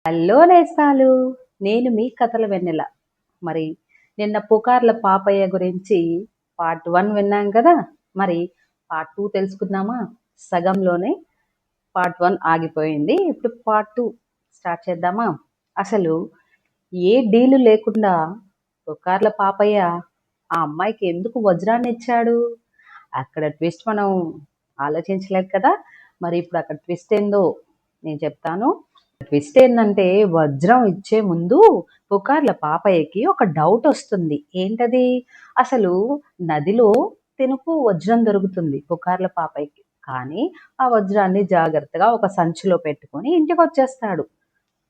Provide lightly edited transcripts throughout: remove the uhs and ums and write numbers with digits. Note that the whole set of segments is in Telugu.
హలో నేస్తాలు. నేను మీ కథల వెన్నెల. మరి నిన్న పుకార్ల పాపయ్య గురించి పార్ట్ 1 విన్నాం కదా! మరి పార్ట్ 2 తెలుసుకుందామా? సగంలోనే పార్ట్ 1 ఆగిపోయింది. ఇప్పుడు పార్ట్ 2 స్టార్ట్ చేద్దామా? అసలు ఏ డీలు లేకుండా పుకార్ల పాపయ్య ఆ అమ్మాయికి ఎందుకు వజ్రాన్ని ఇచ్చాడు? అక్కడ ట్విస్ట్ మనం ఆలోచించలేదు కదా! మరి ఇప్పుడు అక్కడ ట్విస్ట్ ఏందో నేను చెప్తాను. ట్విస్ట్ ఏంటంటే వజ్రం ఇచ్చే ముందు పుకార్ల పాపయ్యకి ఒక డౌట్ వస్తుంది. ఏంటది? అసలు నదిలో తినుకు వజ్రం దొరుకుతుంది పుకార్ల పాపయ్యకి. కానీ ఆ వజ్రాన్ని జాగ్రత్తగా ఒక సంచిలో పెట్టుకొని ఇంటికొచ్చేస్తాడు.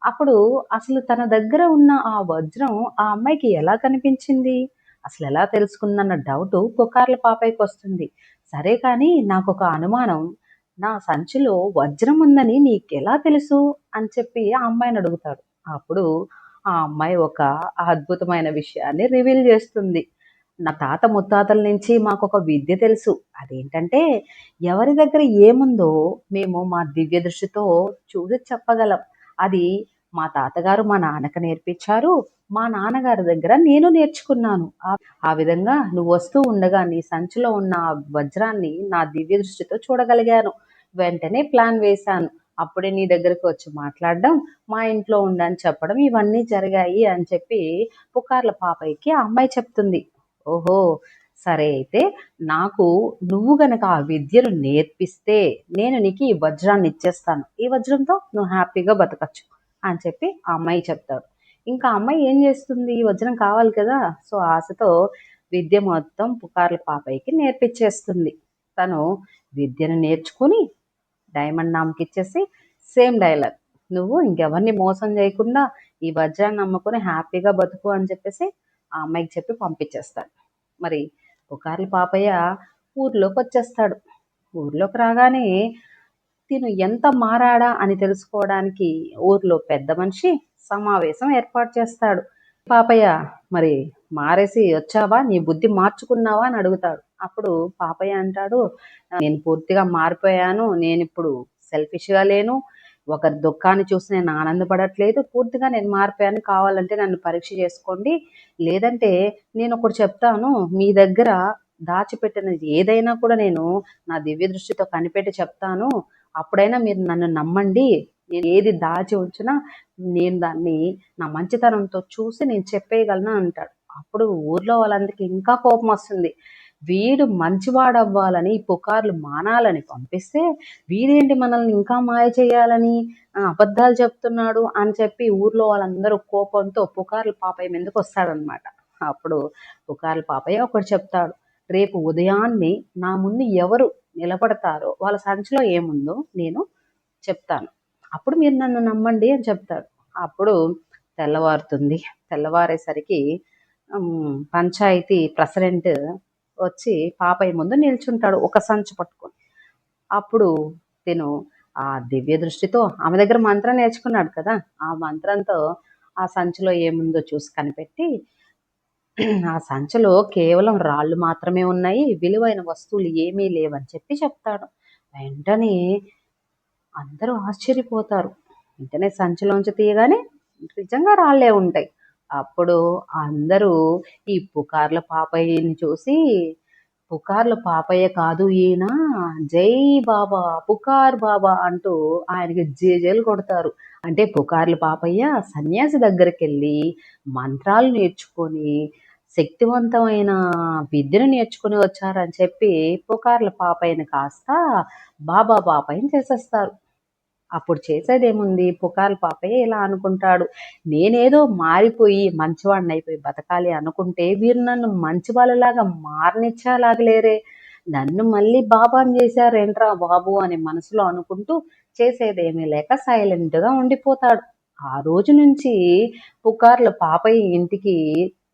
అప్పుడు అసలు తన దగ్గర ఉన్న ఆ వజ్రం ఆ అమ్మాయికి ఎలా కనిపించింది? అసలెలా తెలుసుకుందన్న డౌటు పుకార్ల పాపయ్యకొస్తుంది. సరే కానీ నాకొక అనుమానం. నా సంచిలో వజ్రం ఉందని నీకెలా తెలుసు? అని చెప్పి ఆ అమ్మాయిని అడుగుతాడు. అప్పుడు ఆ అమ్మాయి ఒక అద్భుతమైన విషయాన్ని రివీల్ చేస్తుంది. నా తాత ముత్తాతల నుంచి మాకొక విద్య తెలుసు. అదేంటంటే ఎవరి దగ్గర ఏముందో మేము మా దివ్య దృష్టితో చూసి చెప్పగలం. అది మా తాతగారు మా నాన్నకి నేర్పించారు. మా నాన్నగారి దగ్గర నేను నేర్చుకున్నాను. ఆ విధంగా నువ్వు వస్తూ ఉండగా నీ సంచిలో ఉన్న ఆ వజ్రాన్ని నా దివ్య దృష్టితో చూడగలిగాను. వెంటనే ప్లాన్ వేశాను. అప్పుడే నీ దగ్గరికి వచ్చి మాట్లాడడం, మా ఇంట్లో ఉండని చెప్పడం ఇవన్నీ జరిగాయి అని చెప్పి పుకార్ల పాపయ్యకి ఆ అమ్మాయి చెప్తుంది. ఓహో! సరే అయితే నాకు నువ్వు గనక ఆ విద్యను నేర్పిస్తే నేను నీకు ఈ వజ్రాన్ని ఇచ్చేస్తాను. ఈ వజ్రంతో నువ్వు హ్యాపీగా బతకచ్చు అని చెప్పి ఆ అమ్మాయి చెప్తాడు. ఇంకా ఆ అమ్మాయి ఏం చేస్తుంది? ఈ వజ్రం కావాలి కదా! సో, ఆశతో విద్య మొత్తం పుకార్ల పాపయ్యకి నేర్పించేస్తుంది. తను విద్యను నేర్చుకుని డైమండ్ నామ్‌కిచ్చేసి సేమ్ డైలాగ్. "నువ్వు ఇంకెవరిని మోసం చేయకుండా ఈ వజ్రాన్ని నమ్ముకొని హ్యాపీగా బతుకు" అని చెప్పేసి ఆ అమ్మాయికి చెప్పి పంపించేస్తాడు. మరి పుకార్ల పాపయ్య ఊర్లోకొచ్చేస్తాడు. ఊర్లోకి రాగానే తిను ఎంత మారాడా అని తెలుసుకోవడానికి ఊర్లో పెద్ద మనిషి సమావేశం ఏర్పాటు చేస్తాడు. పాపయ్య మరి మారేసి వచ్చావా? నీ బుద్ధి మార్చుకున్నావా? అని అడుగుతాడు. అప్పుడు పాపయ్య అంటాడు, నేను పూర్తిగా మారిపోయాను. నేనిప్పుడు సెల్ఫిష్‌గా లేను. ఒకరి దుఃఖాన్ని చూసి నేను ఆనందపడట్లేదు. పూర్తిగా నేను మారిపోయాను. కావాలంటే నన్ను పరీక్ష చేసుకోండి. లేదంటే నేనొకటి చెప్తాను. మీ దగ్గర దాచిపెట్టినది ఏదైనా కూడా నేను నా దివ్య దృష్టితో కనిపెట్టి చెప్తాను. అప్పుడైనా మీరు నన్ను నమ్మండి. నేను ఏది దాచి ఉంచినా నేను దాన్ని నా మంచితనంతో చూసి నేను చెప్పేయగలను అంటాడు. అప్పుడు ఊర్లో వాళ్ళందరికీ ఇంకా కోపం వస్తుంది. వీడు మంచివాడవ్వాలని పుకార్లు మానాలని పంపిస్తే వీడేంటి మనల్ని ఇంకా మాయ చేయాలని అబద్ధాలు చెప్తున్నాడు అని చెప్పి ఊర్లో వాళ్ళందరూ కోపంతో పుకార్ల పాపయ్య మీదకి వస్తాడనమాట. అప్పుడు పుకార్ల పాపయ్య ఒకటి చెప్తాడు. రేపు ఉదయాన్నే నా ముందు ఎవరు నిలబడతారో వాళ్ళ సంచిలో ఏముందో నేను చెప్తాను. అప్పుడు మీరు నన్ను నమ్మండి అని చెప్తాడు. అప్పుడు తెల్లవారుతుంది. తెల్లవారేసరికి పంచాయతీ ప్రెసిడెంట్ వచ్చి పాపయ్య ముందు నిల్చుంటాడు ఒక సంచి పట్టుకొని. అప్పుడు తిను ఆ దివ్య దృష్టితో ఆమె దగ్గర మంత్రం నేర్చుకున్నాడు కదా! ఆ మంత్రంతో ఆ సంచిలో ఏముందో చూసి కనిపెట్టి ఆ సంచిలో కేవలం రాళ్ళు మాత్రమే ఉన్నాయి. విలువైన వస్తువులు ఏమీ లేవని చెప్పి చెప్తాడు. వెంటనే అందరూ ఆశ్చర్యపోతారు. వెంటనే సంచిలోంచి తీయగానే నిజంగా రాళ్ళే ఉంటాయి. అప్పుడు అందరూ ఈ పుకార్ల పాపయ్యని చూసి, పుకార్ల పాపయ్య కాదు ఈయన, జై బాబా! పుకార్ బాబా! అంటూ ఆయనకి జేజేలు కొడతారు. అంటే పుకార్ల పాపయ్య సన్యాసి దగ్గరికెళ్ళి మంత్రాలు నేర్చుకొని, శక్తివంతమైన విద్యను నేర్చుకొని వచ్చారని చెప్పి పుకార్ల పాపయ్యని కాస్త బాబా పాపయ్యని చేసేస్తారు. అప్పుడు చేసేదేముంది? పుకార్ల పాపయ్య ఇలా అనుకుంటాడు. నేనేదో మారిపోయి మంచివాడినైపోయి బతకాలి అనుకుంటే వీరు నన్ను మంచి వాళ్ళలాగా మారనిచ్చేలాగలేరే. నన్ను మళ్ళీ బాబాని చేశారేంట్రా బాబు అని మనసులో అనుకుంటూ చేసేదేమీ లేక సైలెంట్‌గా ఉండిపోతాడు. ఆ రోజు నుంచి పుకార్ల పాపయ్య ఇంటికి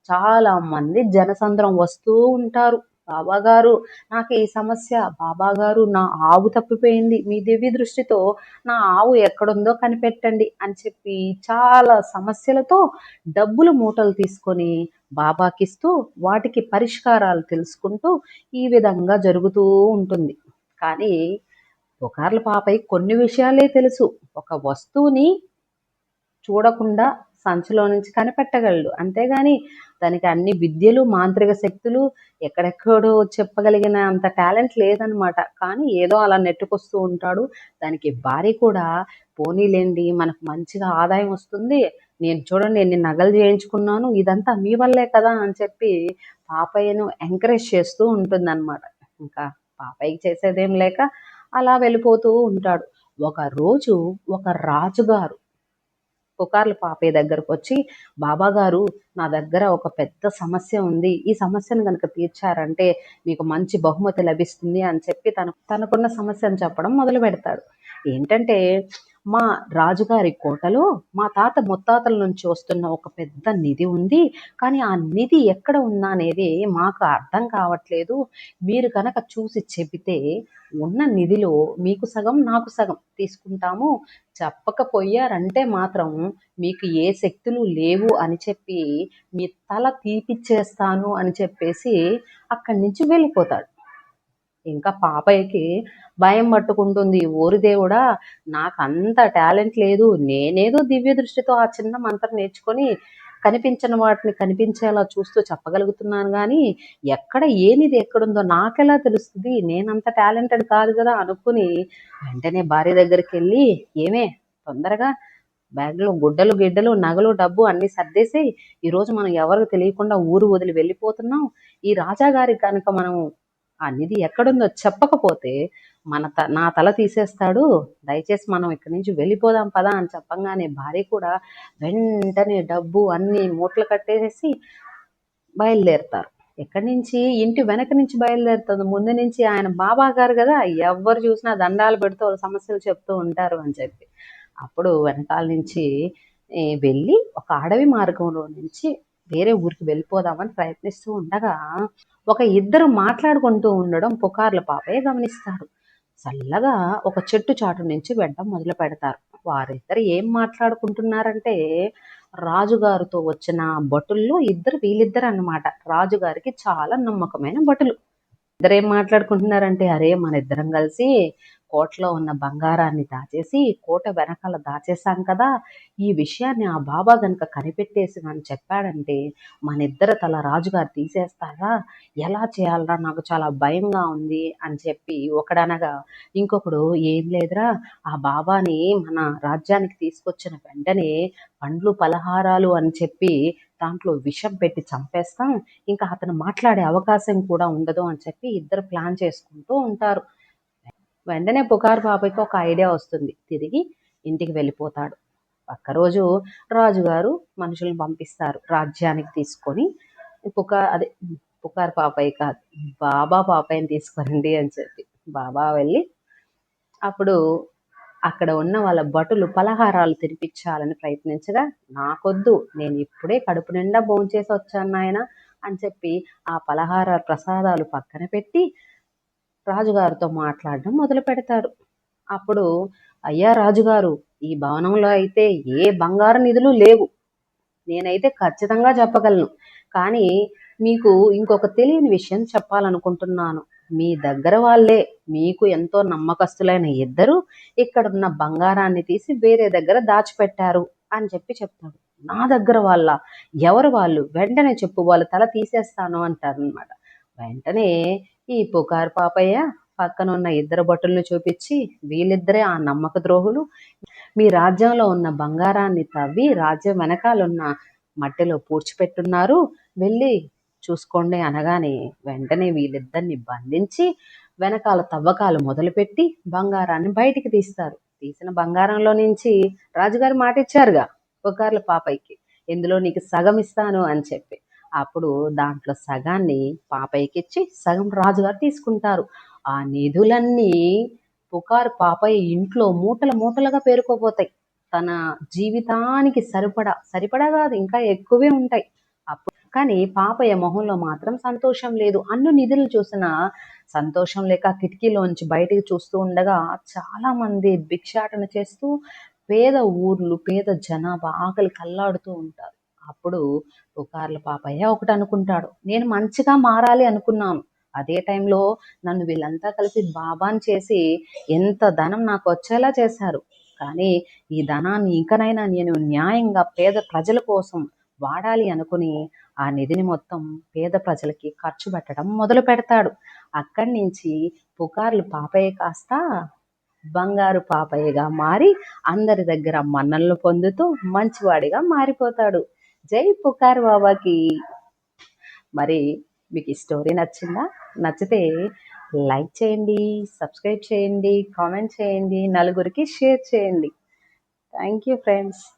చాలా మంది జనసంద్రం వస్తూ ఉంటారు. బాబాగారు నాకు ఈ సమస్య, బాబాగారు నా ఆవు తప్పిపోయింది. మీ దివ్య దృష్టితో నా ఆవు ఎక్కడుందో కనిపెట్టండి అని చెప్పి చాలా సమస్యలతో డబ్బులు మూటలు తీసుకొని బాబాకిస్తూ వాటికి పరిష్కారాలు తెలుసుకుంటూ ఈ విధంగా జరుగుతూ ఉంటుంది. కానీ పుకార్ల పాపయ్య కొన్ని విషయాలే తెలుసు. ఒక వస్తువుని చూడకుండా సంచిలో నుంచి కనిపెట్టగలడు. అంతేగాని దానికి అన్ని విద్యలు, మాంత్రిక శక్తులు ఎక్కడెక్కడో చెప్పగలిగిన అంత టాలెంట్ లేదనమాట. కానీ ఏదో అలా నెట్టుకొస్తూ ఉంటాడు. దానికి భార్య కూడా పోనీలేండి మనకు మంచిగా ఆదాయం వస్తుంది. నేను చూడండి ఎన్ని నగలు చేయించుకున్నాను. ఇదంతా మీ వల్లే కదా అని చెప్పి పాపయ్యను ఎంకరేజ్ చేస్తూ ఉంటుందన్నమాట. ఇంకా పాపయ్యకి చేసేదేం లేక అలా వెళ్ళిపోతూ ఉంటాడు. ఒకరోజు ఒక రాజుగారు పుకార్ల పాపయ్య దగ్గరకు వచ్చి, బాబా గారు నా దగ్గర ఒక పెద్ద సమస్య ఉంది. ఈ సమస్యను కనుక తీర్చారంటే మీకు మంచి బహుమతి లభిస్తుంది అని చెప్పి తనకున్న సమస్యను చెప్పడం మొదలు పెడతాడు. ఏంటంటే మా రాజుగారి కోటలో మా తాత ముత్తాతల నుంచి వస్తున్న ఒక పెద్ద నిధి ఉంది. కానీ ఆ నిధి ఎక్కడ ఉందా అనేది మాకు అర్థం కావట్లేదు. మీరు కనుక చూసి చెబితే ఉన్న నిధిలో మీకు సగం నాకు సగం తీసుకుంటాము. చెప్పకపోయారంటే మాత్రం మీకు ఏ శక్తులు లేవు అని చెప్పి మీ తల తీపిచ్చేస్తాను అని చెప్పేసి అక్కడి నుంచి వెళ్ళిపోతాడు. ఇంకా పాపయ్యకి భయం పట్టుకుంటుంది. ఓరి దేవుడా నాకు అంత టాలెంట్ లేదు. నేనేదో దివ్య దృష్టితో ఆ చిన్న మంత్రం నేర్చుకొని కనిపించిన వాటిని కనిపించేలా చూస్తూ చెప్పగలుగుతున్నాను కానీ ఎక్కడ ఏనిది ఎక్కడుందో నాకెలా తెలుస్తుంది? నేనంత టాలెంటెడ్ కాదు కదా అనుకుని వెంటనే భార్య దగ్గరికి వెళ్ళి, ఏమే తొందరగా బ్యాగ్లో గుడ్డలు గిడ్డలు నగలు డబ్బు అన్ని సర్దేసి ఈరోజు మనం ఎవరికి తెలియకుండా ఊరు వదిలి వెళ్ళిపోతున్నాం. ఈ రాజాగారికి కనుక మనం ఆ నిధి ఎక్కడుందో చెప్పకపోతే నా తల తీసేస్తాడు. దయచేసి మనం ఇక్కడి నుంచి వెళ్ళిపోదాం పదా అని చెప్పంగానే భార్య కూడా వెంటనే డబ్బు అన్ని మూటలు కట్టేసి బయలుదేరుతారు. ఎక్కడి నుంచి? ఇంటి వెనక నుంచి బయలుదేరుతుంది. ముందు నుంచి ఆయన బాబా గారు కదా, ఎవరు చూసినా దండాలు పెడుతూ సమస్యలు చెప్తూ ఉంటారు అని చెప్పి అప్పుడు వెనకాల నుంచి వెళ్ళి ఒక అడవి మార్గంలో నుంచి వేరే ఊరికి వెళ్ళిపోదామని ప్రయత్నిస్తూ ఉండగా ఒక ఇద్దరు మాట్లాడుకుంటూ ఉండడం పుకార్ల పాపయ్య గమనిస్తారు. చల్లగా ఒక చెట్టు చాటు నుంచి వెంట మొదలు పెడతారు. వారిద్దరు ఏం మాట్లాడుకుంటున్నారంటే రాజుగారితో వచ్చిన భటుల్లో వీళ్ళిద్దరు అన్నమాట. రాజుగారికి చాలా నమ్మకమైన భటులు. ఇద్దరేం మాట్లాడుకుంటున్నారంటే, అరే మన ఇద్దరం కలిసి కోటలో ఉన్న బంగారాన్ని దాచేసి కోట వెనకాల దాచేసాం కదా, ఈ విషయాన్ని ఆ బాబా గనుక కనిపెట్టేసి అని చెప్పాడంటే మన ఇద్దరు తల రాజుగారు తీసేస్తారా? ఎలా చేయాలరా, నాకు చాలా భయంగా ఉంది అని చెప్పి ఒకడనగా ఇంకొకడు, ఏం లేదురా, ఆ బాబాని మన రాజ్యానికి తీసుకొచ్చిన వెంటనే పండ్లు పలహారాలు అని చెప్పి దాంట్లో విషం పెట్టి చంపేస్తాం, ఇంకా అతను మాట్లాడే అవకాశం కూడా ఉండదు అని చెప్పి ఇద్దరు ప్లాన్ చేసుకుంటూ ఉంటారు. వెంటనే పుకారు బాబాయ్కి ఒక ఐడియా వస్తుంది. తిరిగి ఇంటికి వెళ్ళిపోతాడు. పక్క రోజు రాజుగారు మనుషులను పంపిస్తారు రాజ్యానికి తీసుకొని. పుకారు పాపయ్య కాదు, బాబా పాపయ్యని తీసుకురండి అని చెప్పి బాబా వెళ్ళి అప్పుడు అక్కడ ఉన్న వాళ్ళ భటులు పలహారాలు తినిపించాలని ప్రయత్నించగా, నాకొద్దు, నేను ఇప్పుడే కడుపు నిండా భోంచేసి వచ్చాను నాయన అని చెప్పి ఆ పలహార ప్రసాదాలు పక్కన పెట్టి రాజుగారితో మాట్లాడడం మొదలు పెడతారు. అప్పుడు, అయ్యా రాజుగారు, ఈ భవనంలో అయితే ఏ బంగారు నిధులు లేవు, నేనైతే ఖచ్చితంగా చెప్పగలను. కానీ మీకు ఇంకొక తెలియని విషయం చెప్పాలనుకుంటున్నాను. మీ దగ్గర వాళ్ళే, మీకు ఎంతో నమ్మకస్తులైన ఇద్దరు ఇక్కడున్న బంగారాన్ని తీసి వేరే దగ్గర దాచిపెట్టారు అని చెప్పి చెప్తాడు. నా దగ్గర వాళ్ళ? ఎవరు వాళ్ళు? వెంటనే చెప్పు, వాళ్ళు తల తీసేస్తాను అంటారు అనమాట. వెంటనే ఈ పుకారు పాపయ్య పక్కన ఉన్న ఇద్దరు భటులను చూపించి, వీళ్ళిద్దరే ఆ నమ్మక ద్రోహులు, మీ రాజ్యంలో ఉన్న బంగారాన్ని తవ్వి రాజ్యం వెనకాలన్న మట్టిలో పూడ్చిపెట్టున్నారు, వెళ్ళి చూసుకోండి అనగానే వెంటనే వీళ్ళిద్దరిని బంధించి వెనకాల తవ్వకాలు మొదలుపెట్టి బంగారాన్ని బయటికి తీస్తారు. తీసిన బంగారంలో నుంచి రాజుగారు మాట ఇచ్చారుగా పుకార్ల పాపయ్యకి, ఇందులో నీకు సగం ఇస్తాను అని చెప్పి. అప్పుడు దాంట్లో సగాన్ని పాపయ్యకి ఇచ్చి సగం రాజుగారు తీసుకుంటారు. ఆ నిధులన్నీ పుకారు పాపయ్య ఇంట్లో మూటల మూటలుగా పేరుకోపోతాయి. తన జీవితానికి సరిపడా కాదు, ఇంకా ఎక్కువే ఉంటాయి. కానీ పాపయ్య మొహంలో మాత్రం సంతోషం లేదు. అన్ని నిధులు చూసిన సంతోషం లేక కిటికీలోంచి బయటికి చూస్తూ ఉండగా చాలా మంది భిక్షాటన చేస్తూ పేద ఊర్లు, పేద జనాభా ఆకలి కల్లాడుతూ ఉంటారు. అప్పుడు పుకార్ల పాపయ్య ఒకటి అనుకుంటాడు, నేను మంచిగా మారాలి అనుకున్నాను. అదే టైంలో నన్ను వీళ్ళంతా కలిసి బాబాని చేసి ఎంత ధనం నాకు వచ్చేలా చేశారు. కానీ ఈ ధనాన్ని ఇంకనైనా నేను న్యాయంగా పేద ప్రజల కోసం వాడాలి అనుకుని ఆ నిధిని మొత్తం పేద ప్రజలకి ఖర్చు పెట్టడం మొదలు పెడతాడు. అక్కడి నుంచి పుకార్లు పాపయ్య కాస్త బంగారు పాపయ్యగా మారి అందరి దగ్గర మన్ననలు పొందుతూ మంచివాడిగా మారిపోతాడు. జై పుకార్ బాబాకి. మరి మీకు ఈ స్టోరీ నచ్చిందా? నచ్చితే లైక్ చేయండి, సబ్స్క్రైబ్ చేయండి, కామెంట్ చేయండి, నలుగురికి షేర్ చేయండి. Thank you friends.